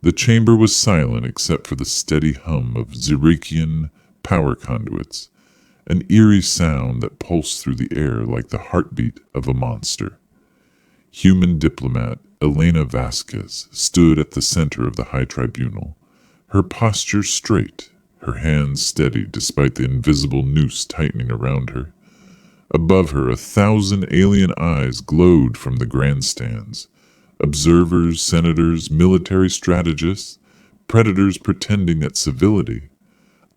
The chamber was silent except for the steady hum of Zirikian power conduits, an eerie sound that pulsed through the air like the heartbeat of a monster. Human diplomat Elena Vasquez stood at the center of the high tribunal, her posture straight, her hands steady despite the invisible noose tightening around her. Above her, 1,000 alien eyes glowed from the grandstands. Observers, senators, military strategists, predators pretending at civility.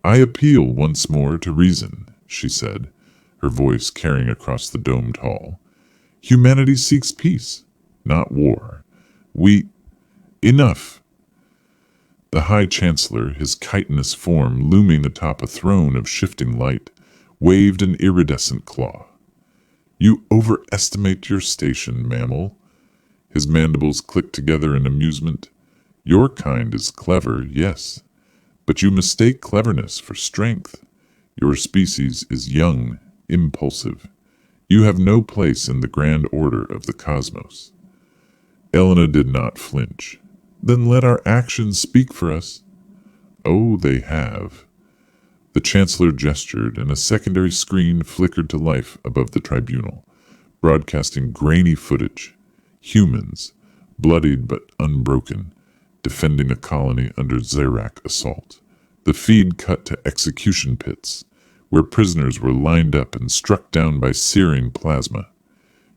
"I appeal once more to reason," she said, her voice carrying across the domed hall. "Humanity seeks peace, not war. We... Enough!" The High Chancellor, his chitinous form looming atop a throne of shifting light, waved an iridescent claw. "You overestimate your station, mammal." His mandibles clicked together in amusement. "Your kind is clever, yes, but you mistake cleverness for strength. Your species is young, impulsive. You have no place in the grand order of the cosmos." Elena did not flinch. "Then let our actions speak for us." "Oh, they have." The Chancellor gestured, and a secondary screen flickered to life above the tribunal, broadcasting grainy footage. Humans, bloodied but unbroken, defending a colony under Xerac assault. The feed cut to execution pits, where prisoners were lined up and struck down by searing plasma.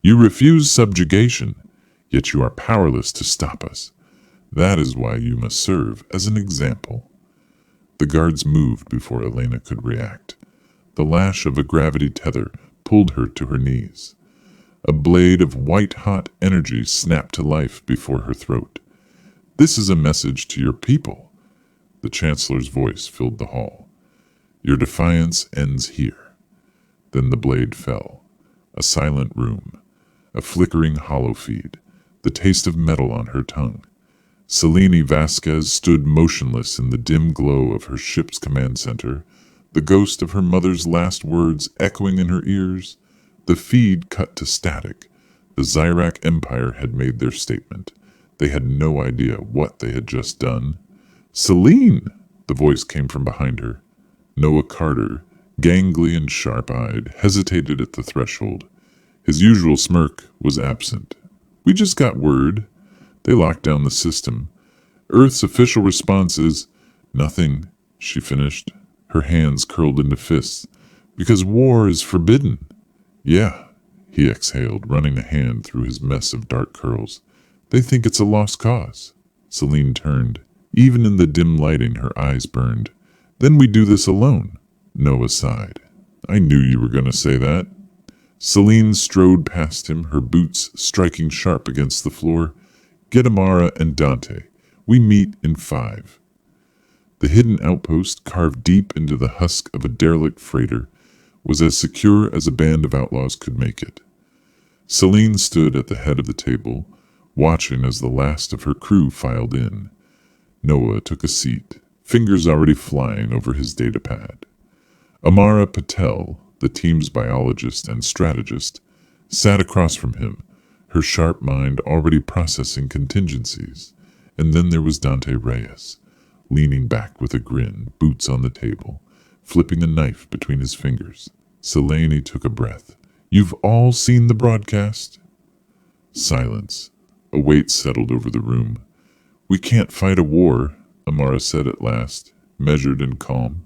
"You refuse subjugation, yet you are powerless to stop us. That is why you must serve as an example." The guards moved before Elena could react. The lash of a gravity tether pulled her to her knees. A blade of white-hot energy snapped to life before her throat. "This is a message to your people." The Chancellor's voice filled the hall. "Your defiance ends here." Then the blade fell. A silent room. A flickering hollow feed. The taste of metal on her tongue. Selene Vasquez stood motionless in the dim glow of her ship's command center, the ghost of her mother's last words echoing in her ears. The feed cut to static. The Xerac Empire had made their statement. They had no idea what they had just done. "Selene!" The voice came from behind her. Noah Carter, gangly and sharp-eyed, hesitated at the threshold. His usual smirk was absent. "We just got word. They locked down the system. Earth's official response is..." "Nothing," she finished, her hands curled into fists. "Because war is forbidden." "Yeah," he exhaled, running a hand through his mess of dark curls. "They think it's a lost cause." Selene turned. Even in the dim lighting, her eyes burned. "Then we do this alone." Noah sighed. "I knew you were going to say that." Selene strode past him, her boots striking sharp against the floor. "Get Amara and Dante. We meet in 5. The hidden outpost, carved deep into the husk of a derelict freighter, was as secure as a band of outlaws could make it. Selene stood at the head of the table, watching as the last of her crew filed in. Noah took a seat, fingers already flying over his datapad. Amara Patel, the team's biologist and strategist, sat across from him, her sharp mind already processing contingencies. And then there was Dante Reyes, leaning back with a grin, boots on the table, flipping a knife between his fingers. Selene took a breath. "You've all seen the broadcast?" Silence. A weight settled over the room. "We can't fight a war," Amara said at last, measured and calm.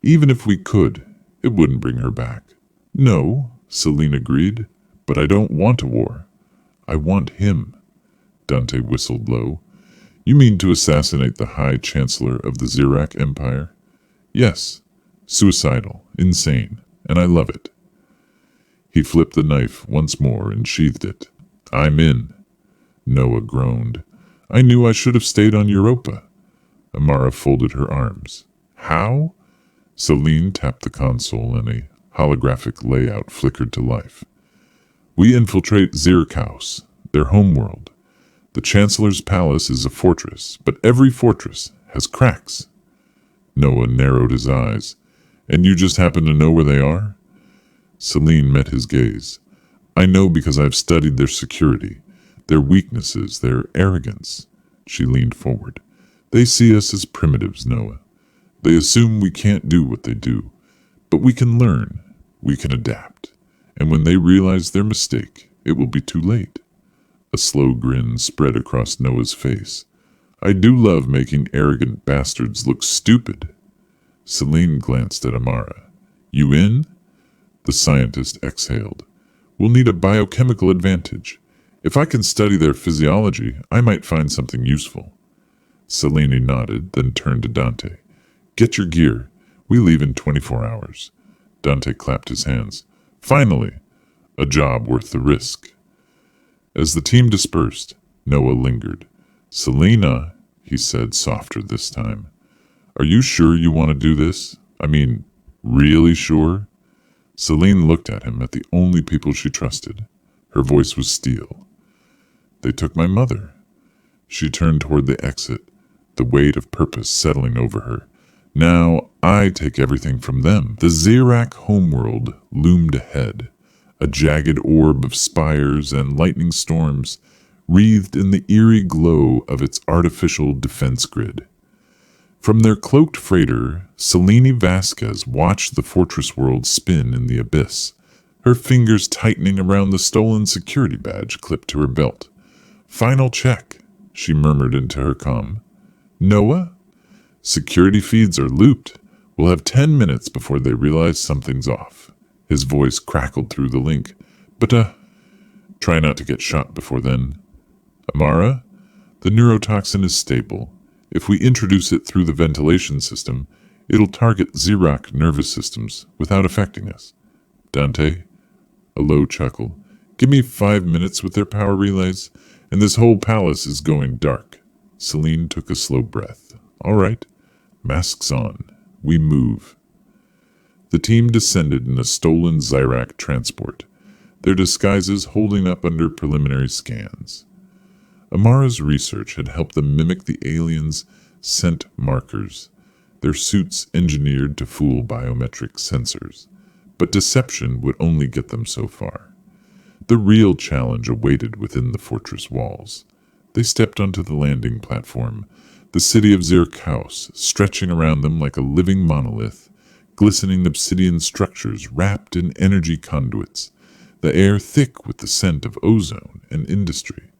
"Even if we could, it wouldn't bring her back." "No," Selene agreed, "but I don't want a war. I want him." Dante whistled low. "You mean to assassinate the High Chancellor of the Xerac Empire?" "Yes. Suicidal, insane, and I love it." He flipped the knife once more and sheathed it. "I'm in." Noah groaned. "I knew I should have stayed on Europa." Amara folded her arms. "How?" Selene tapped the console and a holographic layout flickered to life. "We infiltrate Zirkaus, their homeworld. The Chancellor's palace is a fortress, but every fortress has cracks." Noah narrowed his eyes. "And you just happen to know where they are?" Selene met his gaze. "I know because I've studied their security, their weaknesses, their arrogance." She leaned forward. They see us as primitives, Noah. They assume we can't do what they do. But we can learn. We can adapt. And when they realize their mistake, it will be too late. A slow grin spread across Noah's face. I do love making arrogant bastards look stupid. Celine glanced at Amara. You in? The scientist exhaled. We'll need a biochemical advantage. If I can study their physiology, I might find something useful. Celine nodded, then turned to Dante. Get your gear. We leave in 24 hours. Dante clapped his hands. Finally, a job worth the risk. As the team dispersed, Noah lingered. Selena, he said, softer this time. Are you sure you want to do this? I mean, really sure? Celine looked at him, at the only people she trusted. Her voice was steel. They took my mother. She turned toward the exit, the weight of purpose settling over her. Now I take everything from them. The Xerac homeworld loomed ahead, a jagged orb of spires and lightning storms, wreathed in the eerie glow of its artificial defense grid. From their cloaked freighter, Selene Vasquez watched the fortress world spin in the abyss, her fingers tightening around the stolen security badge clipped to her belt. Final check, she murmured into her comm. Noah? Security feeds are looped. We'll have 10 minutes before they realize something's off. His voice crackled through the link. But, try not to get shot before then. Amara? The neurotoxin is stable. If we introduce it through the ventilation system, it'll target Xerac nervous systems without affecting us. Dante? A low chuckle. Give me 5 minutes with their power relays, and this whole palace is going dark. Celine took a slow breath. All right. Masks on. We move. The team descended in a stolen Xerac transport, their disguises holding up under preliminary scans. Amara's research had helped them mimic the aliens' scent markers, their suits engineered to fool biometric sensors. But deception would only get them so far. The real challenge awaited within the fortress walls. They stepped onto the landing platform, the city of Zirkaus stretching around them like a living monolith, glistening obsidian structures wrapped in energy conduits, the air thick with the scent of ozone and industry.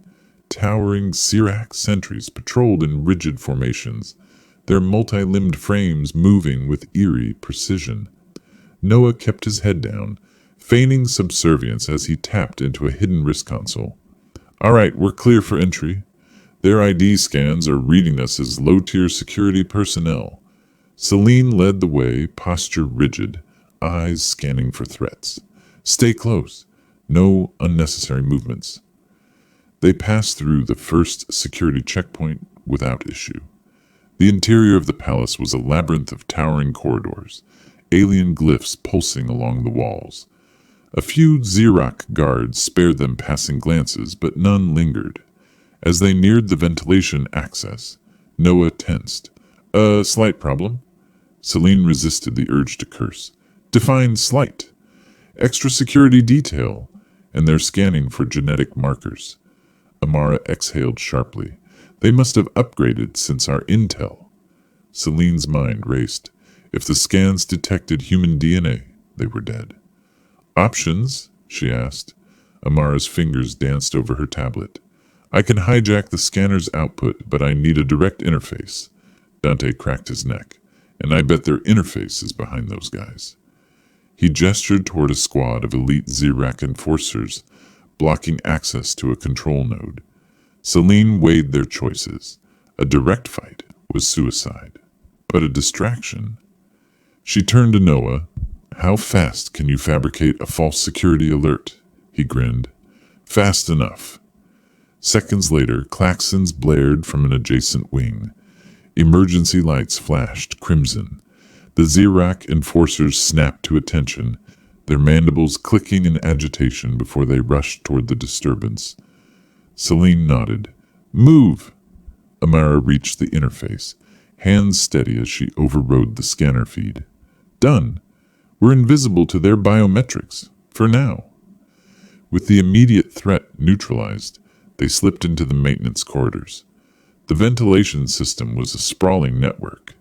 Towering Xerac sentries patrolled in rigid formations, their multi-limbed frames moving with eerie precision. Noah kept his head down, feigning subservience as he tapped into a hidden wrist console. All right, we're clear for entry. Their ID scans are reading us as low-tier security personnel. Celine led the way, posture rigid, eyes scanning for threats. Stay close. No unnecessary movements. They passed through the first security checkpoint without issue. The interior of the palace was a labyrinth of towering corridors, alien glyphs pulsing along the walls. A few Xerac guards spared them passing glances, but none lingered. As they neared the ventilation access, Noah tensed. A slight problem? Celine resisted the urge to curse. Define slight. Extra security detail, and they're scanning for genetic markers. Amara exhaled sharply. They must have upgraded since our intel. Celine's mind raced. If the scans detected human DNA, they were dead. Options? She asked. Amara's fingers danced over her tablet. I can hijack the scanner's output, but I need a direct interface. Dante cracked his neck. And I bet their interface is behind those guys. He gestured toward a squad of elite Xerac enforcers, blocking access to a control node. Celine weighed their choices. A direct fight was suicide, but a distraction. She turned to Noah. How fast can you fabricate a false security alert? He grinned. Fast enough. Seconds later, klaxons blared from an adjacent wing. Emergency lights flashed crimson. The Xerac enforcers snapped to attention, their mandibles clicking in agitation before they rushed toward the disturbance. Celine nodded. Move! Amara reached the interface, hands steady as she overrode the scanner feed. Done. We're invisible to their biometrics, for now. With the immediate threat neutralized, they slipped into the maintenance corridors. The ventilation system was a sprawling network,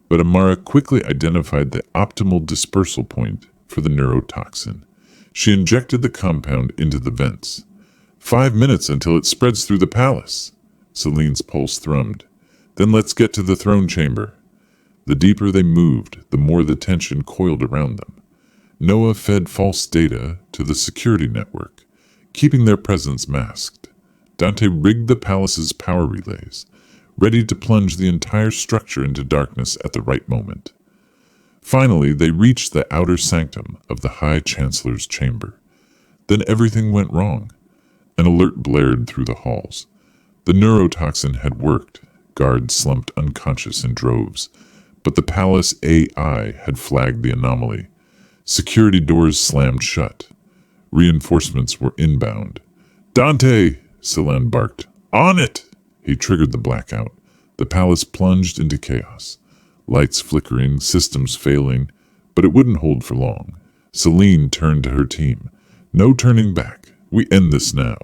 but Amara quickly identified the optimal dispersal point for the neurotoxin. She injected the compound into the vents. 5 minutes until it spreads through the palace. Celine's pulse thrummed. Then let's get to the throne chamber. The deeper they moved, the more the tension coiled around them. Noah fed false data to the security network, keeping their presence masked. Dante rigged the palace's power relays, ready to plunge the entire structure into darkness at the right moment. Finally, they reached the outer sanctum of the High Chancellor's chamber. Then everything went wrong. An alert blared through the halls. The neurotoxin had worked. Guards slumped unconscious in droves. But the palace AI had flagged the anomaly. Security doors slammed shut. Reinforcements were inbound. "Dante!" Celan barked. "On it!" He triggered the blackout. The palace plunged into chaos. Lights flickering, systems failing, but it wouldn't hold for long. Celine turned to her team. "No turning back. We end this now."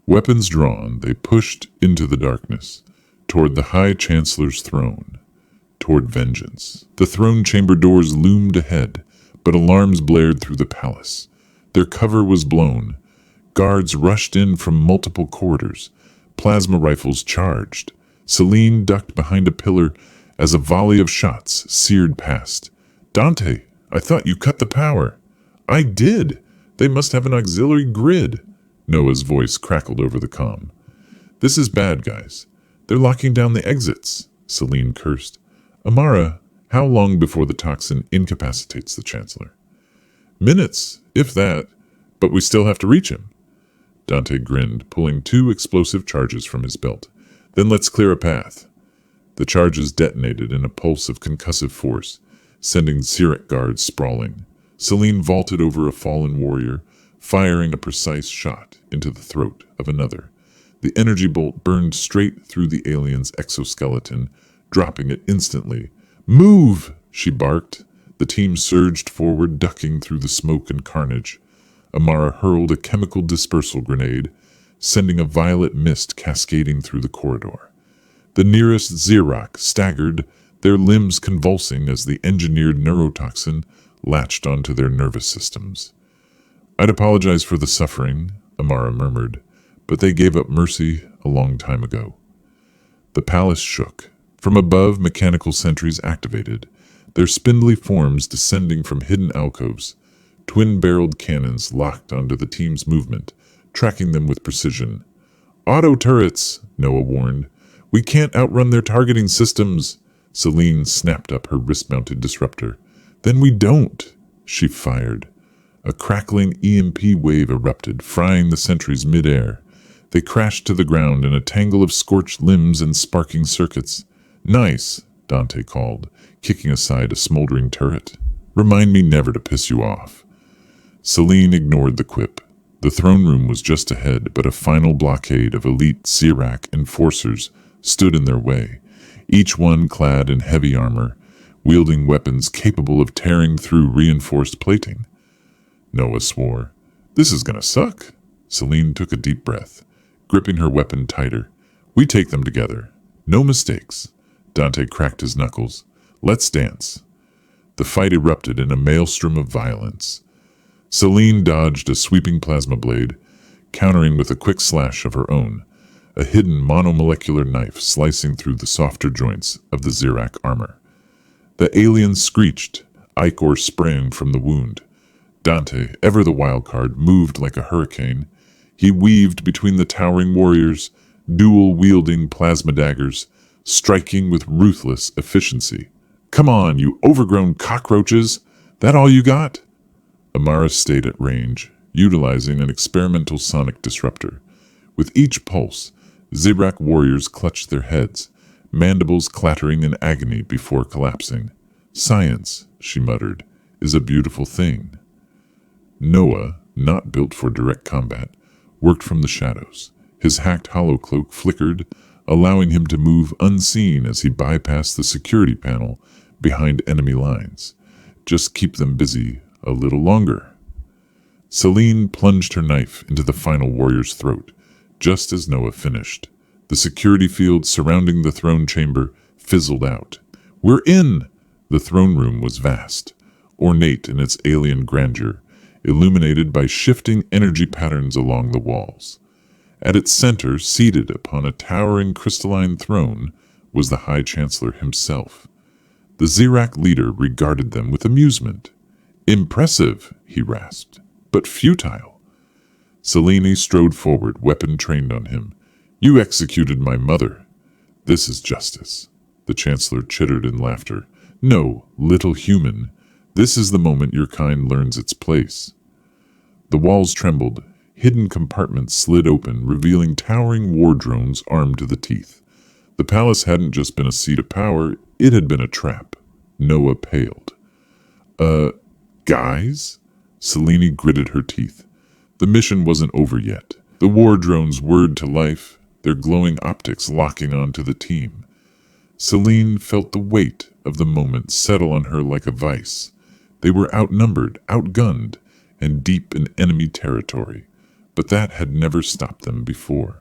Weapons drawn, they pushed into the darkness, toward the High Chancellor's throne, toward vengeance. The throne chamber doors loomed ahead, but alarms blared through the palace. Their cover was blown. Guards rushed in from multiple corridors. Plasma rifles charged. Celine ducked behind a pillar as a volley of shots seared past. "Dante, I thought you cut the power." "I did. They must have an auxiliary grid." Noah's voice crackled over the comm. "This is bad, guys. They're locking down the exits," Celine cursed. "Amara, how long before the toxin incapacitates the Chancellor?" "Minutes, if that, but we still have to reach him." Dante grinned, pulling 2 explosive charges from his belt. "Then let's clear a path." The charges detonated in a pulse of concussive force, sending Xeric guards sprawling. Celine vaulted over a fallen warrior, firing a precise shot into the throat of another. The energy bolt burned straight through the alien's exoskeleton, dropping it instantly. "Move!" she barked. The team surged forward, ducking through the smoke and carnage. Amara hurled a chemical dispersal grenade, sending a violet mist cascading through the corridor. The nearest Xerox staggered, their limbs convulsing as the engineered neurotoxin latched onto their nervous systems. "I'd apologize for the suffering," Amara murmured, "but they gave up mercy a long time ago." The palace shook. From above, mechanical sentries activated, their spindly forms descending from hidden alcoves. Twin-barreled cannons locked onto the team's movement, tracking them with precision. "Auto turrets," Noah warned. "We can't outrun their targeting systems." Celine snapped up her wrist-mounted disruptor. "Then we don't," she fired. A crackling EMP wave erupted, frying the sentries mid-air. They crashed to the ground in a tangle of scorched limbs and sparking circuits. "Nice," Dante called, kicking aside a smoldering turret. "Remind me never to piss you off." Celine ignored the quip. The throne room was just ahead, but a final blockade of elite Xerac enforcers stood in their way, each one clad in heavy armor, wielding weapons capable of tearing through reinforced plating. Noah swore. "This is gonna suck." Celine took a deep breath, gripping her weapon tighter. "We take them together. No mistakes." Dante cracked his knuckles. "Let's dance." The fight erupted in a maelstrom of violence. Celine dodged a sweeping plasma blade, countering with a quick slash of her own, a hidden monomolecular knife slicing through the softer joints of the Xerac armor. The alien screeched, ichor spraying from the wound. Dante, ever the wild card, moved like a hurricane. He weaved between the towering warriors, dual-wielding plasma daggers, striking with ruthless efficiency. "Come on, you overgrown cockroaches! That all you got?" Amara stayed at range, utilizing an experimental sonic disruptor. With each pulse, Xerac warriors clutched their heads, mandibles clattering in agony before collapsing. "Science," she muttered, "is a beautiful thing." Noah, not built for direct combat, worked from the shadows. His hacked holocloak flickered, allowing him to move unseen as he bypassed the security panel behind enemy lines. Just keep them busy a little longer. Celine plunged her knife into the final warrior's throat, just as Noah finished. The security field surrounding the throne chamber fizzled out. "We're in!" The throne room was vast, ornate in its alien grandeur, illuminated by shifting energy patterns along the walls. At its center, seated upon a towering crystalline throne, was the High Chancellor himself. The Xerac leader regarded them with amusement. "Impressive," he rasped, "but futile." Selene strode forward, weapon trained on him. "You executed my mother. This is justice." The Chancellor chittered in laughter. "No, little human. This is the moment your kind learns its place." The walls trembled. Hidden compartments slid open, revealing towering war drones armed to the teeth. The palace hadn't just been a seat of power, it had been a trap. Noah paled. Guys?" Selene gritted her teeth. The mission wasn't over yet. The war drones whirred to life, their glowing optics locking onto the team. Selene felt the weight of the moment settle on her like a vice. They were outnumbered, outgunned, and deep in enemy territory, but that had never stopped them before.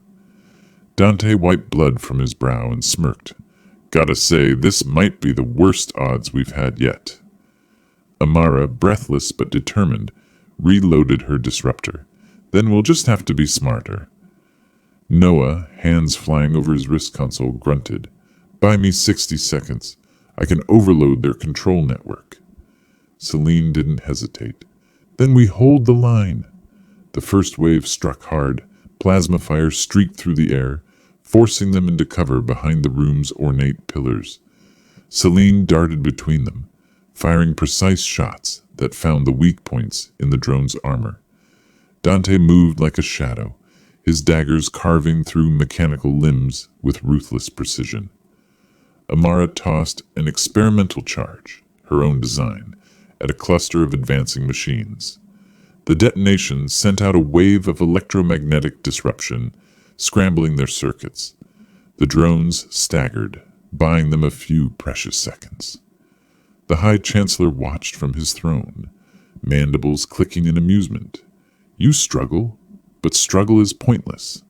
Dante wiped blood from his brow and smirked. "Gotta say, this might be the worst odds we've had yet." Amara, breathless but determined, reloaded her disruptor. "Then we'll just have to be smarter." Noah, hands flying over his wrist console, grunted. "Buy me 60 seconds. I can overload their control network." Selene didn't hesitate. "Then we hold the line." The first wave struck hard. Plasma fire streaked through the air, forcing them into cover behind the room's ornate pillars. Selene darted between them, firing precise shots that found the weak points in the drone's armor. Dante moved like a shadow, his daggers carving through mechanical limbs with ruthless precision. Amara tossed an experimental charge, her own design, at a cluster of advancing machines. The detonation sent out a wave of electromagnetic disruption, scrambling their circuits. The drones staggered, buying them a few precious seconds. The High Chancellor watched from his throne, mandibles clicking in amusement. "You struggle, but struggle is pointless.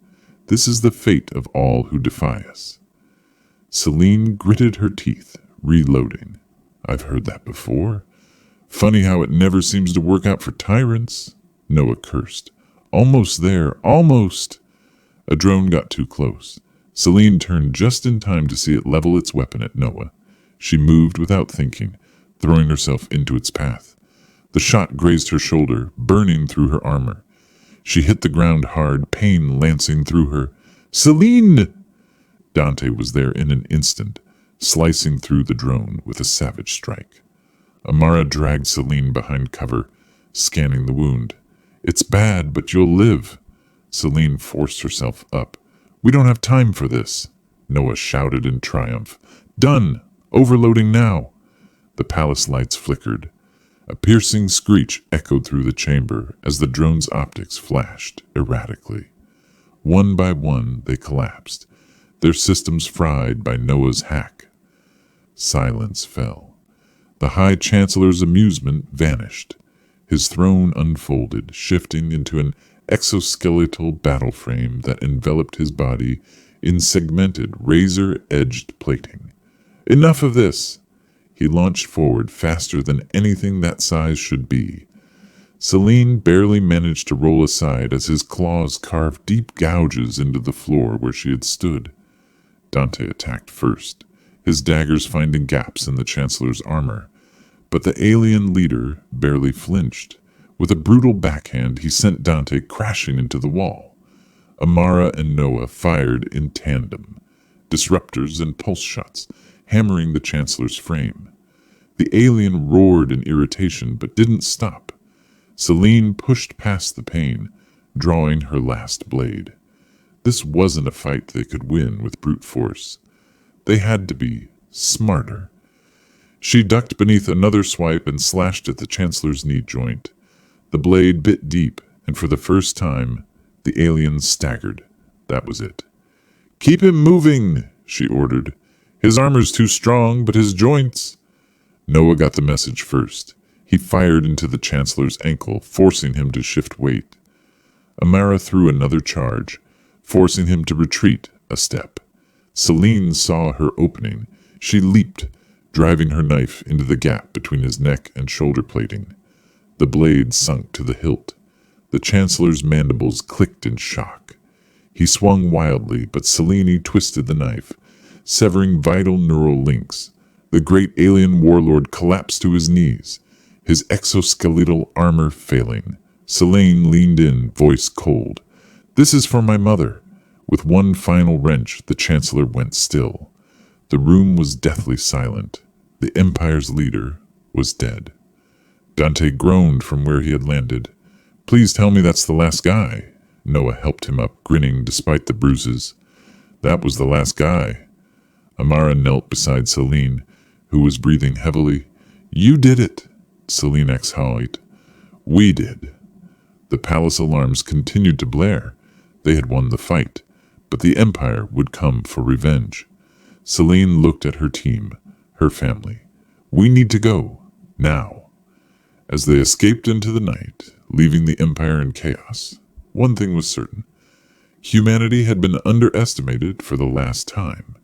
This is the fate of all who defy us." Selene gritted her teeth, reloading. "I've heard that before. Funny how it never seems to work out for tyrants." Noah cursed. "Almost there, almost!" A drone got too close. Selene turned just in time to see it level its weapon at Noah. She moved without thinking, throwing herself into its path. The shot grazed her shoulder, burning through her armor. She hit the ground hard, pain lancing through her. "Selene!" Dante was there in an instant, slicing through the drone with a savage strike. Amara dragged Selene behind cover, scanning the wound. "It's bad, but you'll live." Selene forced herself up. "We don't have time for this," Noah shouted in triumph. "Done! Overloading now!" The palace lights flickered. A piercing screech echoed through the chamber as the drone's optics flashed erratically. One by one, they collapsed, their systems fried by Noah's hack. Silence fell. The High Chancellor's amusement vanished. His throne unfolded, shifting into an exoskeletal battle frame that enveloped his body in segmented, razor-edged plating. "Enough of this!" He launched forward faster than anything that size should be. Selene barely managed to roll aside as his claws carved deep gouges into the floor where she had stood. Dante attacked first, his daggers finding gaps in the Chancellor's armor. But the alien leader barely flinched. With a brutal backhand, he sent Dante crashing into the wall. Amara and Noah fired in tandem, disruptors and pulse shots, hammering the Chancellor's frame. The alien roared in irritation, but didn't stop. Selene pushed past the pain, drawing her last blade. This wasn't a fight they could win with brute force. They had to be smarter. She ducked beneath another swipe and slashed at the Chancellor's knee joint. The blade bit deep, and for the first time, the alien staggered. That was it. "Keep him moving," she ordered. "His armor's too strong, but his joints—" Noah got the message first. He fired into the Chancellor's ankle, forcing him to shift weight. Amara threw another charge, forcing him to retreat a step. Celine saw her opening. She leaped, driving her knife into the gap between his neck and shoulder plating. The blade sunk to the hilt. The Chancellor's mandibles clicked in shock. He swung wildly, but Celine twisted the knife, severing vital neural links. The great alien warlord collapsed to his knees, his exoskeletal armor failing. Celine leaned in, voice cold. "This is for my mother." With one final wrench, the Chancellor went still. The room was deathly silent. The Empire's leader was dead. Dante groaned from where he had landed. "Please tell me that's the last guy." Noah helped him up, grinning despite the bruises. "That was the last guy." Amara knelt beside Celine, who was breathing heavily. "You did it," Celine exhaled. "We did." The palace alarms continued to blare. They had won the fight, but the Empire would come for revenge. Celine looked at her team, her family. "We need to go, now." As they escaped into the night, leaving the Empire in chaos, one thing was certain. Humanity had been underestimated for the last time.